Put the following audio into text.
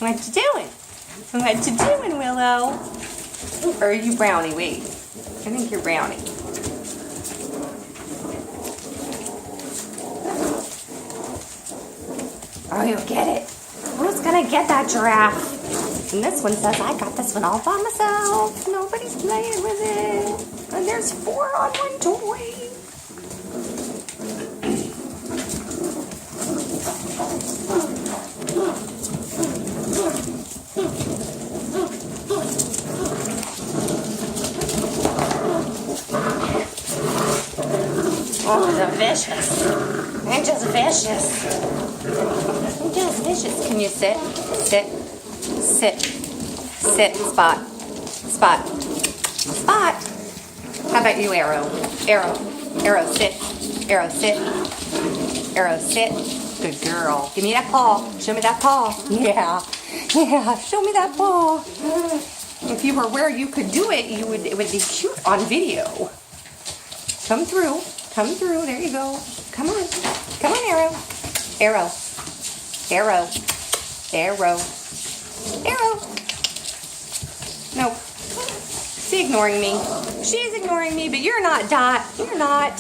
What you doing? What you doing, Willow? Or are you Brownie? Wait. I think you're Brownie. Oh, you'll get it. Who's gonna get that giraffe? And this one says, I got this one all by myself. Nobody's playing with it. And there's 4 on one toy. Oh, they're vicious. They're just vicious. They're just vicious. Can you sit? Sit. Sit. Sit. Spot. Spot. Spot. How about you, Arrow? Arrow. Arrow, sit. Arrow, sit. Arrow, sit. Good girl. Give me that paw. Show me that paw. Yeah. Yeah. Show me that paw. If you were where you could do it, it would be cute on video. Come through. Come through. There you go. Come on. Come on, Arrow. Arrow. Arrow. Arrow. Arrow. Nope. She's ignoring me. She's ignoring me, but you're not, Dot. You're not.